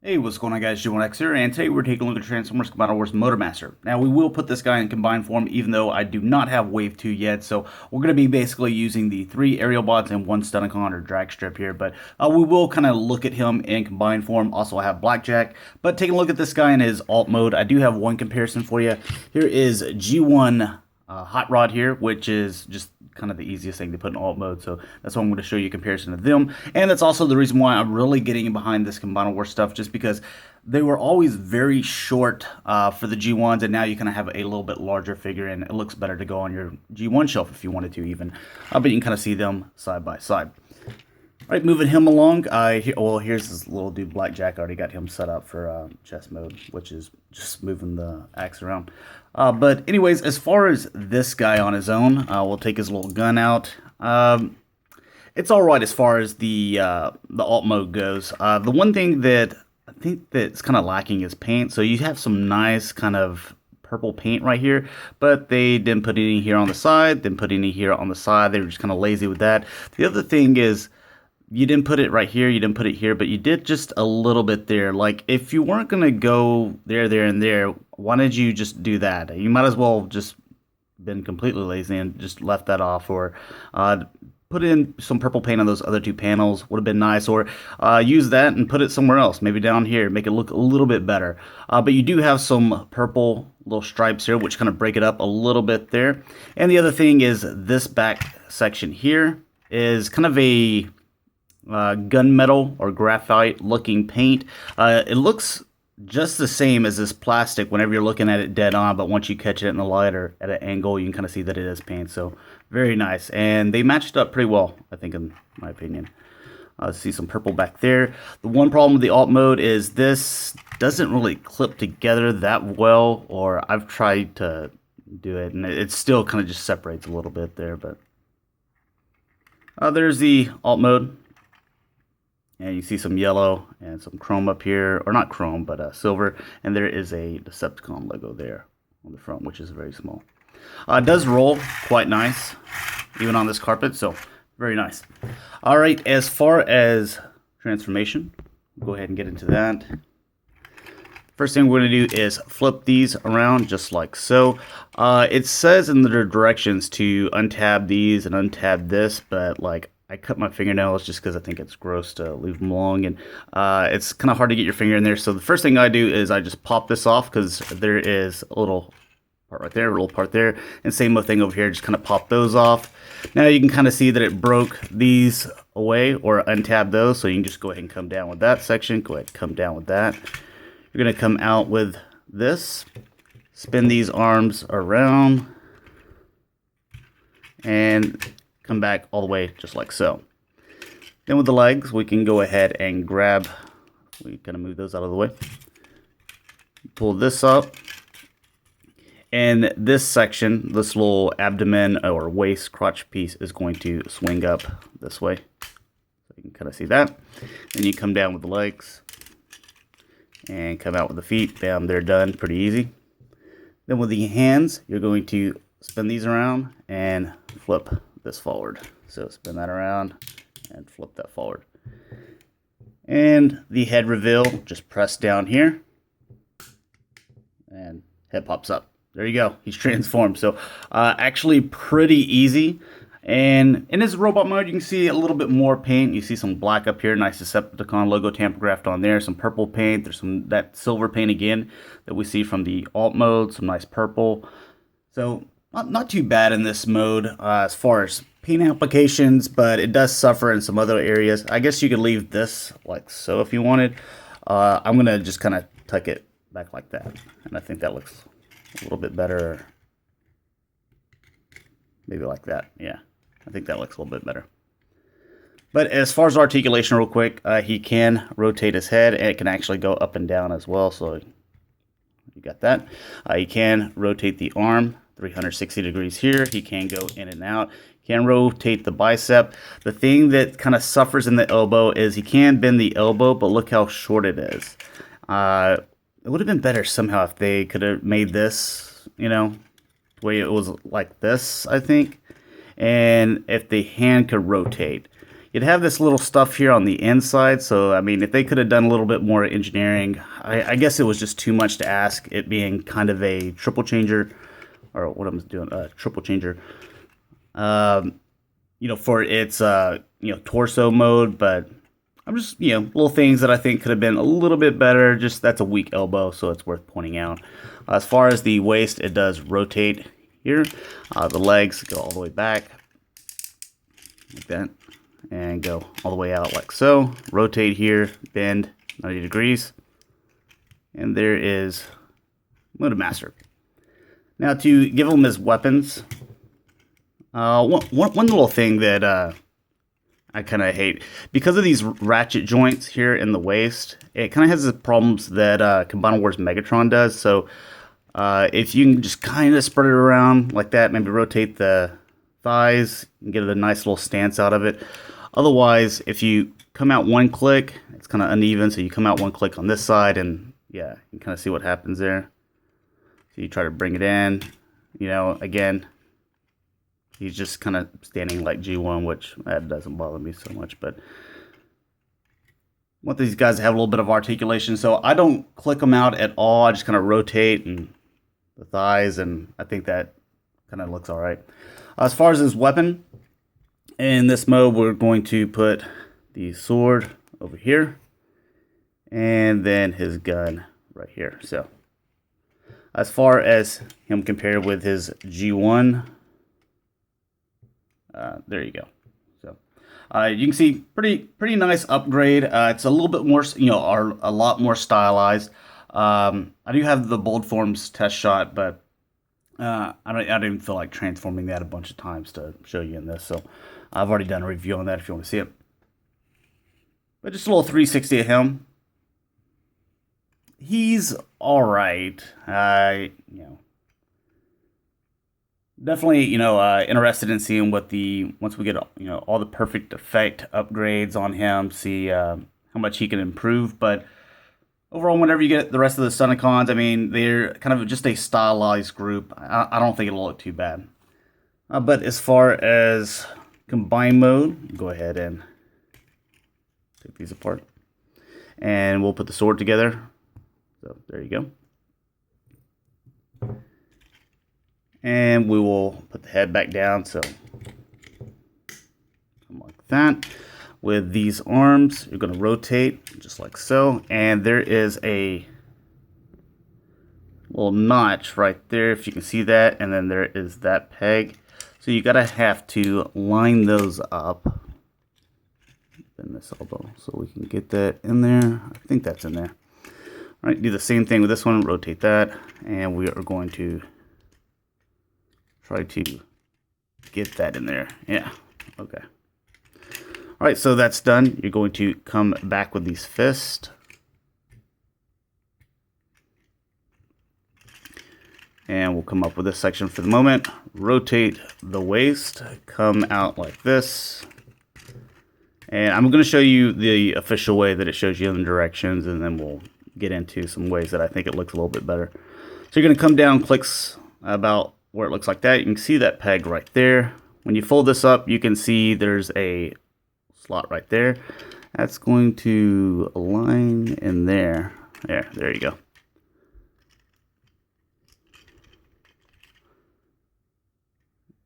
Hey, what's going on guys, G1X here, and today we're taking a look at Transformers Combiner Wars Motormaster. Now we will put this guy in combined form even though I do not have Wave 2 yet, so we're going to be basically using the 3 aerial bots and 1 Stunticon or drag strip here, but we will kind of look at him in combined form. Also I have Blackjack, but taking a look at this guy in his alt mode, I do have one comparison for you. Here is G1 Hot Rod here, which is just kind of the easiest thing to put in alt mode, so that's why I'm going to show you a comparison of them. And that's also the reason why I'm really getting behind this Combiner War stuff, just because they were always very short for the G1s, and now you kind of have a little bit larger figure, and it looks better to go on your G1 shelf if you wanted to even. But you can kind of see them side by side. All right, moving him along. Here's this little dude, Blackjack. I already got him set up for chess mode, which is just moving the axe around. But anyways, as far as this guy on his own, we'll take his little gun out. It's all right as far as the alt mode goes. The one thing that I think that's kind of lacking is paint. So you have some nice kind of purple paint right here, but they didn't put any here on the side, didn't put any here on the side. They were just kind of lazy with that. The other thing is, you didn't put it right here, you didn't put it here, but you did just a little bit there. Like, if you weren't going to go there, and there, why did you just do that? You might as well just been completely lazy and just left that off, or put in some purple paint on those other 2 panels. Would have been nice, or use that and put it somewhere else, maybe down here, make it look a little bit better. But you do have some purple little stripes here, which kind of break it up a little bit there. And the other thing is, this back section here is kind of a gunmetal or graphite looking paint. It looks just the same as this plastic whenever you're looking at it dead on, but once you catch it in the light or at an angle, you can kind of see that it is paint. So very nice, and they matched up pretty well, I think, in my opinion. See some purple back there. The one problem with the alt mode is this doesn't really clip together that well, or I've tried to do it and it still kind of just separates a little bit there. But there's the alt mode. And you see some yellow and some chrome up here, or not chrome, but silver. And there is a Decepticon logo there on the front, which is very small. It does roll quite nice, even on this carpet, so very nice. All right, as far as transformation, we'll go ahead and get into that. First thing we're going to do is flip these around just like so. It says in the directions to untab these and untab this, but like, I cut my fingernails just because I think it's gross to leave them long, and it's kind of hard to get your finger in there. So the first thing I do is I just pop this off, because there is a little part right there, a little part there, and same thing over here, just kind of pop those off. Now you can kind of see that it broke these away, or untab those, so you can just go ahead and come down with that section, go ahead and come down with that. You're going to come out with this, spin these arms around, and come back all the way just like so. Then with the legs, we can go ahead and grab, we kind of move those out of the way, pull this up, and this section, this little abdomen or waist crotch piece is going to swing up this way. So you can kind of see that. Then you come down with the legs and come out with the feet. Bam, they're done, pretty easy. Then with the hands, you're going to spin these around and flip this forward. So spin that around and flip that forward. And the head reveal, just press down here and head pops up. There you go, he's transformed. So actually pretty easy. And in his robot mode, you can see a little bit more paint. You see some black up here, nice Decepticon logo tampographed on there, some purple paint, there's some that silver paint again that we see from the alt mode, some nice purple. So not too bad in this mode as far as paint applications, but it does suffer in some other areas. I guess you could leave this like so if you wanted. I'm going to just kind of tuck it back like that, and I think that looks a little bit better. Maybe like that, yeah. I think that looks a little bit better. But as far as articulation real quick, he can rotate his head, and it can actually go up and down as well, so you got that. He can rotate the arm 360 degrees here. He can go in and out. Can rotate the bicep. The thing that kind of suffers in the elbow is he can bend the elbow, but look how short it is. It would have been better somehow if they could have made this, you know, the way it was like this, I think. And if the hand could rotate. you'd have this little stuff here on the inside. So, I mean, if they could have done a little bit more engineering, I guess it was just too much to ask, it being kind of a triple changer, or what I'm doing, triple changer, you know, for its, you know, torso mode. But I'm just, you know, little things that I think could have been a little bit better. Just that's a weak elbow, so it's worth pointing out. As far as the waist, it does rotate here. The legs go all the way back, like that, and go all the way out like so. Rotate here, bend 90 degrees, and there is Motormaster. Now to give them his weapons, one little thing that I kind of hate, because of these ratchet joints here in the waist, it kind of has the problems that Combined Wars Megatron does. So if you can just kind of spread it around like that, maybe rotate the thighs and get a nice little stance out of it. Otherwise, if you come out one click, it's kind of uneven, so you come out one click on this side, and yeah, you can kind of see what happens there. So you try to bring it in, you know, again, he's just kind of standing like G1, which that doesn't bother me so much. But I want these guys to have a little bit of articulation, so I don't click them out at all. I just kind of rotate and the thighs, and I think that kind of looks all right. As far as his weapon, in this mode, we're going to put the sword over here, and then his gun right here. So as far as him compared with his G1, there you go. So you can see pretty nice upgrade. It's a little bit more, you know, a lot more stylized. I do have the bold forms test shot, but I didn't feel like transforming that a bunch of times to show you in this. So I've already done a review on that if you want to see it. But just a little 360 of him. He's all right. You know, definitely, you know, interested in seeing what once we get, you know, all the perfect effect upgrades on him, see how much he can improve. But overall, whenever you get the rest of the Stunticons, I mean, they're kind of just a stylized group. I don't think it'll look too bad. But as far as combine mode, go ahead and take these apart, and we'll put the sword together. So there you go. And we will put the head back down, so like that. With these arms, you're going to rotate just like so, and there is a little notch right there, if you can see that, and then there is that peg. So you gotta have to line those up. Bend this elbow so we can get that in there. I think that's in there. All right, do the same thing with this one. Rotate that, and we are going to try to get that in there. Yeah, okay. All right, so that's done. You're going to come back with these fists. And we'll come up with this section for the moment. Rotate the waist, come out like this. And I'm going to show you the official way that it shows you in the directions, and then we'll get into some ways that I think it looks a little bit better. So you're going to come down, clicks about where it looks like that. You can see that peg right there. When you fold this up, you can see there's a slot right there. That's going to align in there. There you go.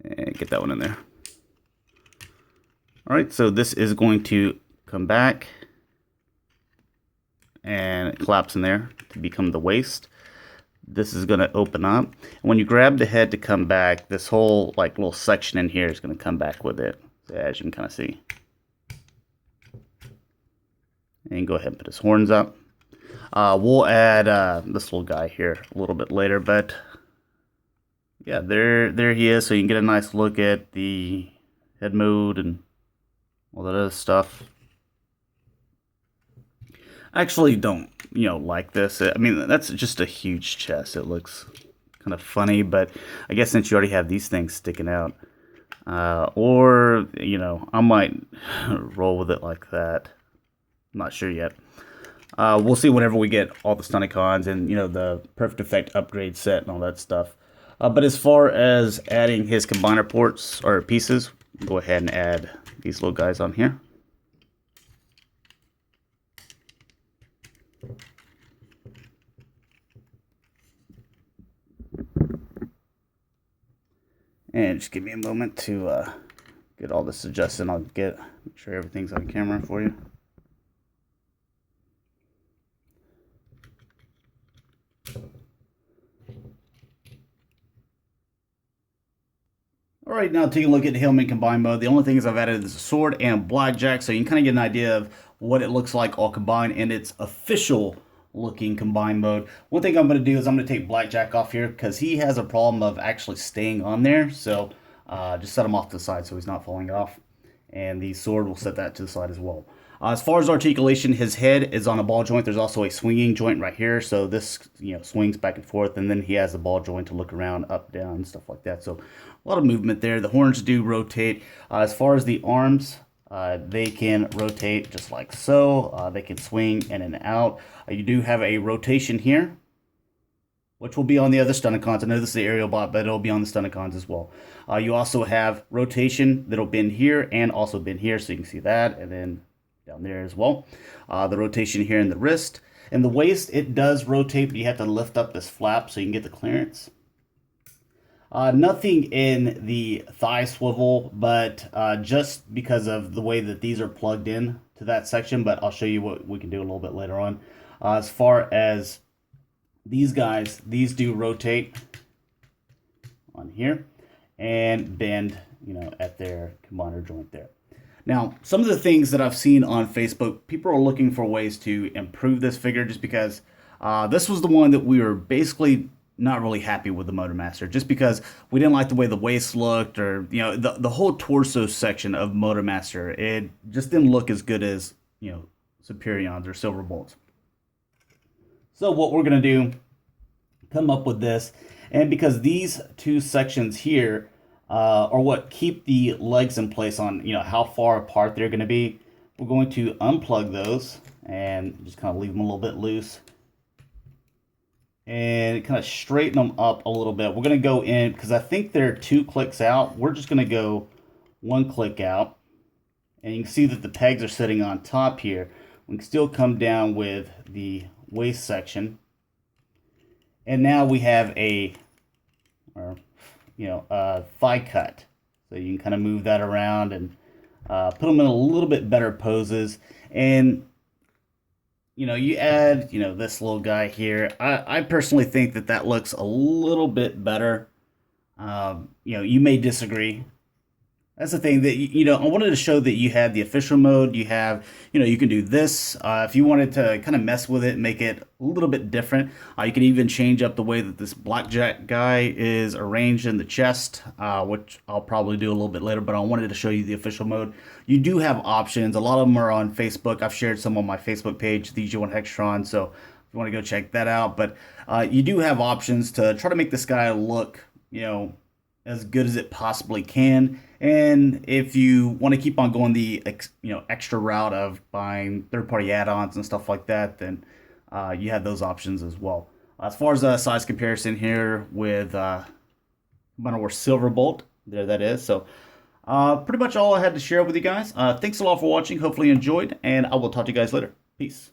And get that one in there. All right, so this is going to come back and collapse in there to become the waist. This is going to open up. And when you grab the head to come back, this whole like little section in here is going to come back with it, as you can kind of see. And go ahead and put his horns up. We'll add this little guy here a little bit later, but yeah, there he is. So you can get a nice look at the head mode and all that other stuff. I actually don't, like this. I mean, that's just a huge chest. It looks kind of funny, but I guess since you already have these things sticking out, or, I might roll with it like that. I'm not sure yet. We'll see whenever we get all the Stunticons and, the Perfect Effect upgrade set and all that stuff. But as far as adding his combiner ports or pieces, go ahead and add these little guys on here. And just give me a moment to get all this adjusted. I'll make sure everything's on camera for you. Alright, now taking a look at Helmet Combine mode. The only thing is I've added is a sword and blackjack, so you can kind of get an idea of what it looks like all combined in its official looking combine mode. One thing I'm going to do is I'm going to take blackjack off here because he has a problem of actually staying on there. So just set him off to the side so he's not falling off. And the sword, will set that to the side as well. As far as articulation, his head is on a ball joint. There's also a swinging joint right here. So this swings back and forth. And then he has a ball joint to look around, up, down, stuff like that. So a lot of movement there. The horns do rotate. As far as the arms, they can rotate just like so. They can swing in and out. You do have a rotation here, which will be on the other Stunticons. I know this is the aerial bot, but it'll be on the Stunticons as well. You also have rotation that'll bend here and also bend here, so you can see that, and then down there as well. The rotation here in the wrist. And the waist, it does rotate, but you have to lift up this flap so you can get the clearance. Nothing in the thigh swivel, but just because of the way that these are plugged in to that section, but I'll show you what we can do a little bit later on. As far as these guys, these do rotate on here and bend, at their combiner joint there. Now, some of the things that I've seen on Facebook, people are looking for ways to improve this figure just because this was the one that we were basically not really happy with the Motormaster, just because we didn't like the way the waist looked, or the whole torso section of Motormaster. It just didn't look as good as Superions or Silverbolts. So what we're gonna do, come up with this, and because these two sections here are what keep the legs in place on how far apart they're going to be, we're going to unplug those and just kind of leave them a little bit loose and kind of straighten them up a little bit. We're going to go in, because I think they're 2 clicks out, we're just going to go 1 click out, and you can see that the pegs are sitting on top here. We can still come down with the waist section, and now we have a thigh cut, so you can kind of move that around and put them in a little bit better poses. And you add this little guy here. I personally think that looks a little bit better. You may disagree. That's the thing that I wanted to show that you had the official mode. You have you can do this if you wanted to kind of mess with it, make it a little bit different. You can even change up the way that this blackjack guy is arranged in the chest, which I'll probably do a little bit later, but I wanted to show you the official mode. You do have options. A lot of them are on Facebook. I've shared some on my Facebook page, the G1 Hextron, so if you want to go check that out. But you do have options to try to make this guy look as good as it possibly can. And if you want to keep on going the extra route of buying third-party add-ons and stuff like that, then you have those options as well. As far as a size comparison here with Menasor Silverbolt, there that is. So pretty much all I had to share with you guys. Thanks a lot for watching. Hopefully you enjoyed, and I will talk to you guys later. Peace.